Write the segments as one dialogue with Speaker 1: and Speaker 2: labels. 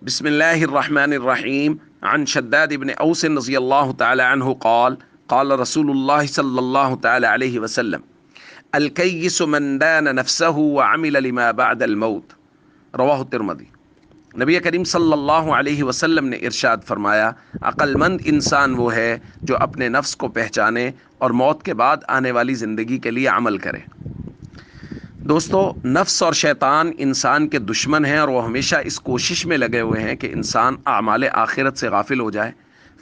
Speaker 1: بسم الله الرحمن الرحيم عن شداد بن أوس رضي الله تعالى عنه قال قال رسول الله صلى الله تعالى عليه وسلم الكيس من دان نفسه وعمل لما بعد الموت رواہ الترمذی۔ نبی کریم صلی اللہ علیہ وسلم نے ارشاد فرمایا، عقل مند انسان وہ ہے جو اپنے نفس کو پہچانے اور موت کے بعد آنے والی زندگی کے لیے عمل کرے۔ دوستو، نفس اور شیطان انسان کے دشمن ہیں اور وہ ہمیشہ اس کوشش میں لگے ہوئے ہیں کہ انسان اعمال آخرت سے غافل ہو جائے،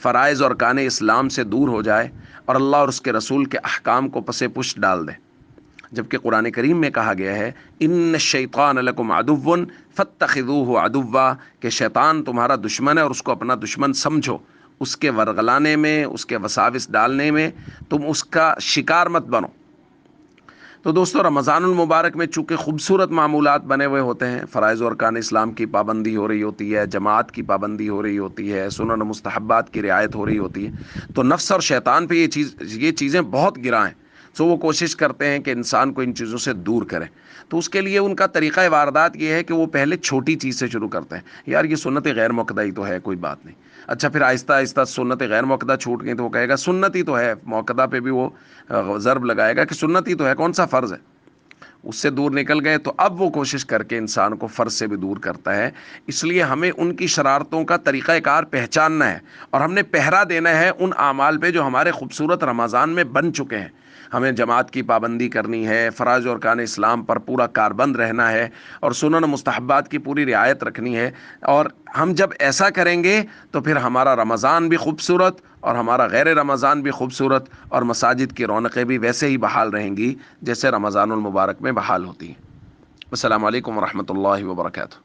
Speaker 1: فرائض اور ارکان اسلام سے دور ہو جائے اور اللہ اور اس کے رسول کے احکام کو پس پشت ڈال دے، جبکہ قرآن کریم میں کہا گیا ہے ان الشیطان لکم عدو فاتخذوہ عدوا، کہ شیطان تمہارا دشمن ہے اور اس کو اپنا دشمن سمجھو، اس کے ورغلانے میں، اس کے وساوس ڈالنے میں تم اس کا شکار مت بنو۔ تو دوستو، رمضان المبارک میں چونکہ خوبصورت معمولات بنے ہوئے ہوتے ہیں، فرائض و ارکان اسلام کی پابندی ہو رہی ہوتی ہے، جماعت کی پابندی ہو رہی ہوتی ہے، سنن و مستحبات کی رعایت ہو رہی ہوتی ہے، تو نفس اور شیطان پہ یہ چیزیں بہت گراں ہیں، سو وہ کوشش کرتے ہیں کہ انسان کو ان چیزوں سے دور کریں۔ تو اس کے لیے ان کا طریقہ واردات یہ ہے کہ وہ پہلے چھوٹی چیز سے شروع کرتے ہیں، یار یہ سنت غیر موقدہ ہی تو ہے، کوئی بات نہیں۔ اچھا، پھر آہستہ آہستہ سنت غیر موقدہ چھوٹ گئی تو وہ کہے گا سنت ہی تو ہے، موقدہ پہ بھی وہ ضرب لگائے گا کہ سنت ہی تو ہے، کون سا فرض ہے۔ اس سے دور نکل گئے تو اب وہ کوشش کر کے انسان کو فرض سے بھی دور کرتا ہے۔ اس لیے ہمیں ان کی شرارتوں کا طریقہ کار پہچاننا ہے اور ہم نے پہرا دینا ہے ان اعمال پہ جو ہمارے خوبصورت رمضان میں بن چکے ہیں۔ ہمیں جماعت کی پابندی کرنی ہے، فرائض و ارکان اسلام پر پورا کاربند رہنا ہے اور سنن و مستحبات کی پوری رعایت رکھنی ہے، اور ہم جب ایسا کریں گے تو پھر ہمارا رمضان بھی خوبصورت اور ہمارا غیر رمضان بھی خوبصورت، اور مساجد کی رونقیں بھی ویسے ہی بحال رہیں گی جیسے رمضان المبارک میں بحال ہوتی ہیں۔ السلام علیکم ورحمۃ اللہ وبرکاتہ۔